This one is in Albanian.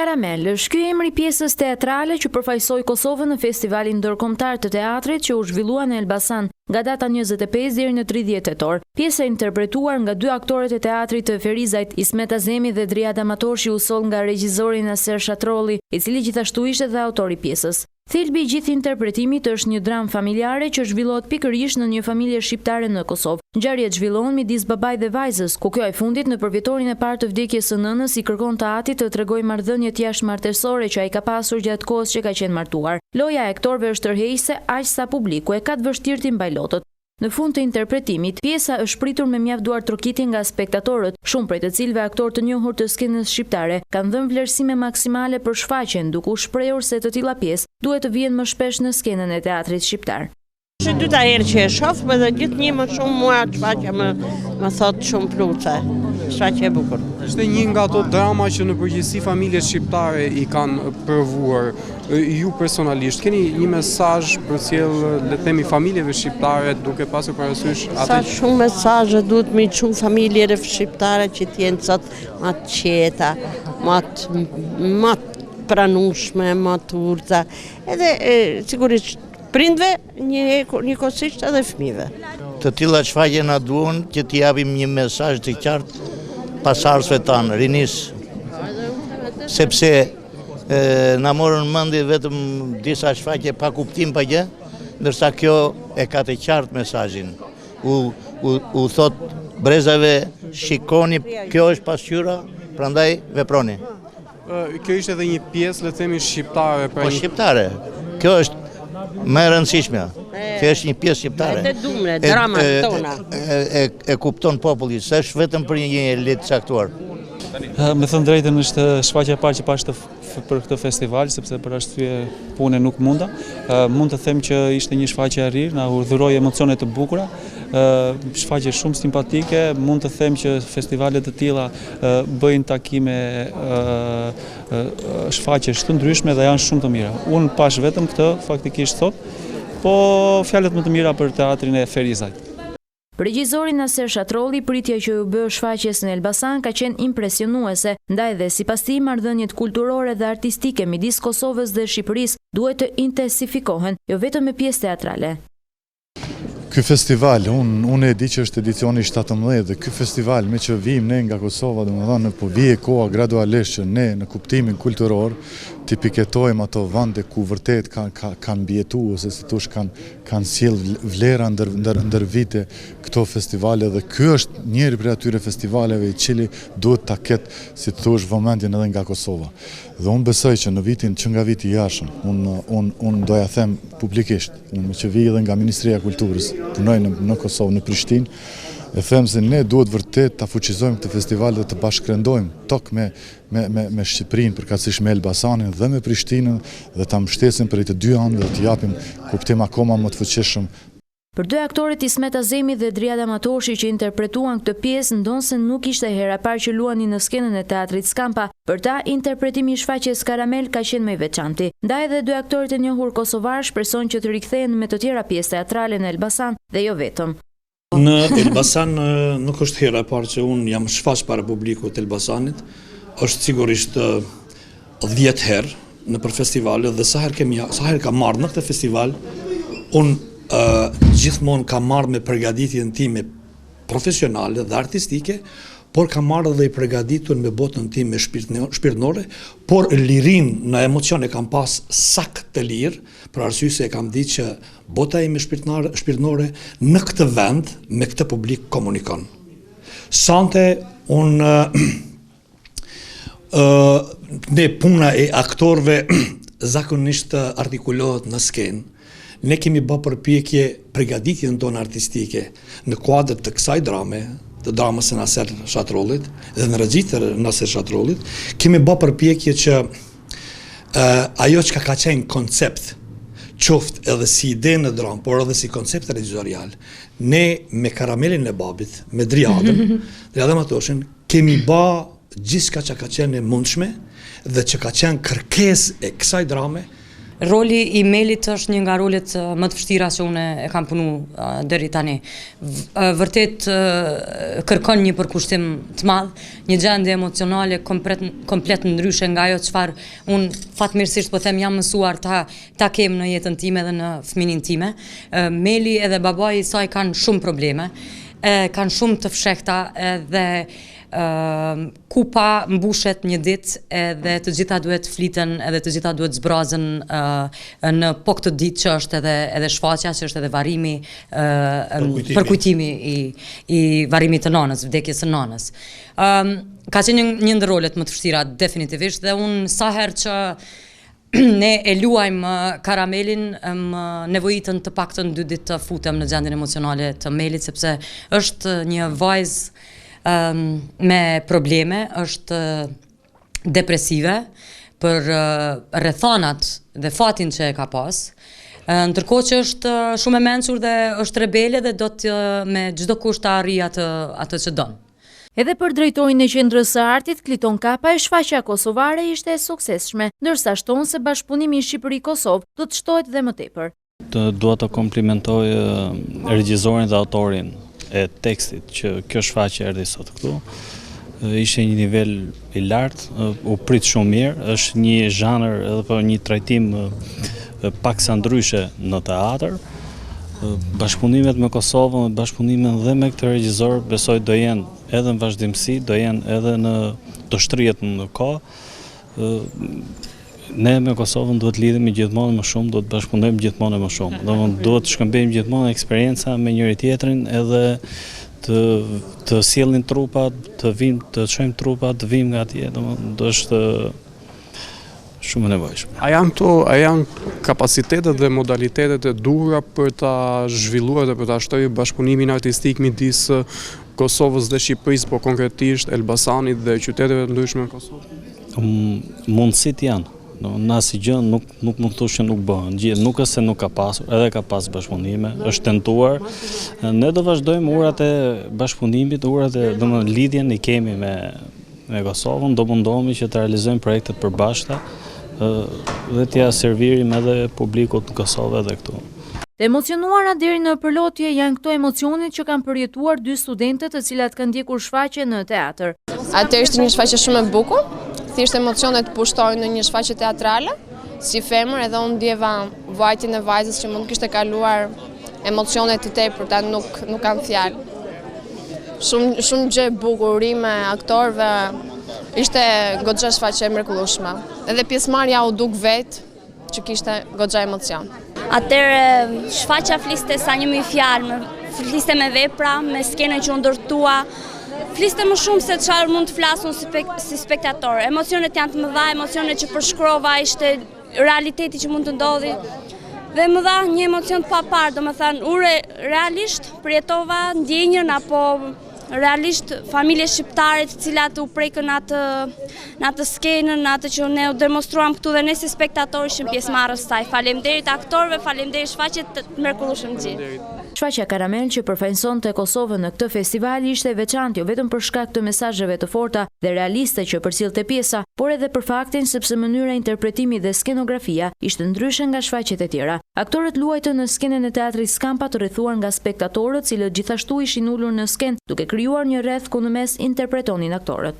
Karamel është ky emri pjesës teatrale që përfaqësoi Kosovën në festivalin ndërkombëtar të teatrit që u zhvillua në Elbasan nga data 25 deri në 30 tetor. Pjesa e interpretuar nga dy aktorët e teatrit të Ferizajt, Ismet Azemi dhe Driada Matoshi, u soll nga regjizori Naser Shatrolli, i cili gjithashtu ishte dhe autori i pjesës. Thelbi i gjithë interpretimit është një dramë familjare që zhvillohet pikërisht në një familje shqiptare në Kosovë. Ngjarjet zhvillohen midis babait dhe vajzës, ku kjo e fundit në përvjetorin e parë të vdekjes së nënës i kërkon të atit të tregojë marrëdhëniet jashtëmartësore që ai ka pasur gjatë kohës që ka qenë martuar. Loja e aktorëve është tërheqëse aq sa publiku e ka të vështirë të mbajë lotët. Në fund të interpretimit, pjesa është pritur me mjaft duar trokitje nga spektatorët, shumë prej të cilëve aktorë të njohur të skenës shqiptare kanë dhënë vlerësime maksimale për shfaqjen, duke u shprehur se të tilla pjesë duhet të vihen më shpesh në skenën e teatrit shqiptar. Është dyta herë që e shoh, por edhe gjithnjë më shumë mua shfaqja më thot shumë plutse. Shfaqje e bukur. Është një nga ato drama që në përgjithësi familjet shqiptare i kanë provuar. Ju personalisht keni një mesazh përcjell, le të themi, familjeve shqiptare duke pasur parasysh atë? Sa shumë mesazhe duhet me çu familjeve shqiptare që të jenë sot më të qeta, më të pranueshme, më të urta. Edhe sigurisht prindve njëkohësisht edhe fëmijëve. Të tilla shfaqje na duan që t'i japim një mesazh të qartë pasardhësve tanë, rinis, sepse na morën mendje vetëm disa shfaqje pa kuptim pa gjë, ndërsa kjo e ka të qartë mesazhin. U thot brezave, shikoni, kjo është pasqyra, prandaj veproni. Kjo ishte edhe një pjesë, le të themi, shqiptare. Po shqiptare. Kjo është më e rëndësishme. Kjo është një pjesë shqiptare. E dumre, dramat tona. E kupton populli, s'është vetëm për një elitë caktuar. Me thënë drejtën, është shfaqja e parë që pash për këtë festival, sepse për arsye pune nuk munda. Mund të them që ishte një shfaqje e rirë, na urdhëroi emocione të bukura, shfaqje shumë simpatike. Mund të them që festivalet të tilla bëjnë takime shfaqjesh të ndryshme dhe janë shumë të mira. Unë pash vetëm këtë faktikisht sot, po fjalët më të mira për teatrin e Ferizajt. Regjizori Naser Shatrolli pritja që u bë shfaqjes në Elbasan ka qenë impresionuese, ndaj dhe sipas tij marrëdhëniet kulturore dhe artistike midis Kosovës dhe Shqipërisë duhet të intensifikohen, jo vetëm me pjesë teatrale. Ky festival, unë e di që është edicioni 17 dhe ky festival me që vim ne nga Kosova, domethënë po vije koha gradualisht që ne në kuptimin kulturor t'i piketojmë ato vende ku vërtet kanë mbjetuar ose si thosh kanë sjell vlera ndër vite këto festivale, dhe ky është njëri prej atyre festivaleve i cili duhet ta ketë, si thosh, vëmendjen edhe nga Kosova. Dhe unë besoj që në vitin që nga viti i jashtëm, unë doja them publikisht, unë që vi edhe nga Ministria e Kulturës, punoj në Kosovë, në Prishtinë, e them se ne duhet vërtet ta fuqizojmë këtë festival dhe të bashkërendojmë tokë me Shqipërinë, përkatësisht me Elbasanin dhe me Prishtinën, dhe ta mbështesim për të dy anëve dhe të japim kuptim akoma më të fuqishëm. Për dy aktorët Ismet Azemi dhe Driada Matoshi që interpretuan këtë pjesë, ndonse nuk ishte hera e parë që luanin në skenën e teatrit Skampa, për ta interpretimi i shfaqjes Karamel ka qenë më i veçantë. Ndaj edhe dy aktorët e njohur kosovar shpresojnë që të rikthehen me të tjera pjesë teatrale në Elbasan dhe jo vetëm. Në Elbasan nuk është hera e parë që unë jam shfaq para publikut të Elbasanit, është sigurisht 10 herë në për festivale, dhe sa herë ka marrë në këtë festival, unë gjithmonë ka marrë me përgatitjen time profesionale dhe artistike, por ka marrë dhe i përgatitur me botën time shpirtënore, por lirin në emocione kam pas sak të lirë, për arsye se e kam ditë që bota ime shpirtënore në këtë vend, me këtë publik komunikon. Sante unë ne puna e aktorëve zakonisht artikulohet në skenë. Ne kemi bë përpjekje përgatitjen tonë artistike në kuadër të kësaj drame, të dramës së Naser Shatrollit dhe në regjistër Naser Shatrollit, kemi bë përpjekje që ajo që ka qenë koncept, qoftë edhe si ide në dramë, por edhe si koncept regjizorial, ne me Karamelin e babit, me Driada Matoshin, kemi bë gjithçka që ka qenë e mundshme dhe që ka qenë kërkesë e kësaj drame Roli i Melit është një nga rolet më të vështira që unë e kam punu deri tani. Vërtet kërkon një përkushtim të madh, një gjendje emocionale komplet ndryshe nga ajo çfarë unë fatmirësisht po them jam mësuar ta kem në jetën time dhe në fëminin time. Meli edhe babai i saj kanë shumë probleme, kanë shumë të fshehta edhe kupa mbushet një ditë edhe të gjitha duhet fliten edhe të gjitha duhet zbrazen në po këtë ditë që është edhe shfaqja, që është edhe varrimi, përkujtimi i varrimit të nanës, vdekjes së nanës. Ka qenë një ndër rolet më të vështira definitivisht dhe unë sa herë që ne e luajmë Karamelin, më nevojitën të paktën 2 ditë të futem në gjendjen emocionale të Melit, sepse është një vajzë me probleme, është depresive për rrethonat dhe fatin që e ka pas, ndërkohë që është shumë e mençur dhe është rebele dhe do të me çdo kusht të arrijë atë që don. Edhe për drejtorin e Qendrës së Artit, Kliton Kapa, shfaqja kosovare ishte e suksesshme, ndërsa shton se bashkëpunimi Shqipëri-Kosovë do të shtohet dhe më tepër. Dua të komplimentoj regjisorin dhe autorin e tekstit që kjo shfaqje erdhi sot këtu. Ishte një nivel i lartë, u prit shumë mirë, është një zhanër edhe për një trajtim paksa ndryshe në teatr. Bashkëpunimet me Kosovën, bashkëpunimet dhe me këtë regjisor besoj do jenë edhe në vazhdimsi, do jenë edhe do shtrihet në kohë. Ne me Kosovën duhet lidhemi gjithmonë më shumë, duhet bashkëpunojmë gjithmonë më shumë. Duhet të shkëmbejmë gjithmonë eksperienca me njëri tjetrin edhe të sjellin trupa, të çojmë trupa, të vim nga atje, do është shumë e nevojshme. A janë kapacitetet dhe modalitetet e duhura për ta zhvilluar dhe për ta shtojë bashkëpunimin artistik midis Kosovës dhe Shqipërisë, po konkretisht Elbasanit dhe qyteteve të ndryshme në Kosovë? Mundësit janë. Na si gjë nuk mund të thosh që nuk bëhen. Nuk është se nuk ka pasur, edhe ka pas bashkëpunime, është tentuar. Ne do vazhdojmë urat e bashkëpunimit, lidhjen i kemi me Kosovën, do mundohemi që të realizojmë projekte të përbashkëta dhe t'ja servirim edhe publikut në Kosovë edhe këtu. Të emocionuara deri në përlotje janë këto emocionet që kanë përjetuar 2 studentët të cilat kanë ndjekur shfaqje në teatr. Atë ishte një shfaqje shumë e bukur. Thjesht emocionet pushtojnë në një shfaqje teatrale, si femër edhe unë ndjeva vajtin e vajzës që mund kishte kaluar emocionet të tepërta, nuk kanë fjalë. Shumë gjë e bukur, urime aktorëve, ishte goxha shfaqje e mrekullueshme. Edhe pjesëmarrja u duk vetë që kishte goxha emocion. Atëherë shfaqja fliste sa një mijë fjalë, fliste me vepra, me skenën që u ndërtua. Fliste më shumë se çfarë mund të flasun si spektator. Emocionet janë të mëdha, emocionet që përshkrova ishte realiteti që mund të ndodhi. Dhe më dha një emocion të papar, domethënë ure realisht përjetova ndjenjën apo realisht familje shqiptare të cilat u prekën në atë skenën, në atë që ne u demonstruam këtu dhe ne si spektator ishim pjesëmarrës saj. Faleminderit aktorëve, faleminderit shfaqjet të mrekullueshëm gjithë. Shfaqja Karamel që përfaqësonte Kosovën në këtë festival ishte veçantë jo vetëm për shkak të mesazheve të forta dhe realiste që përcjellte pjesa, por edhe për faktin sepse mënyra interpretimi dhe skenografia ishte ndryshe nga shfaqjet e tjera. Aktorët luajtën në skenën e teatrit Skampa të rrethuar nga spektatorët, cilët gjithashtu ishin ulur në skenë, duke krijuar një rreth ku në mes interpretonin aktorët.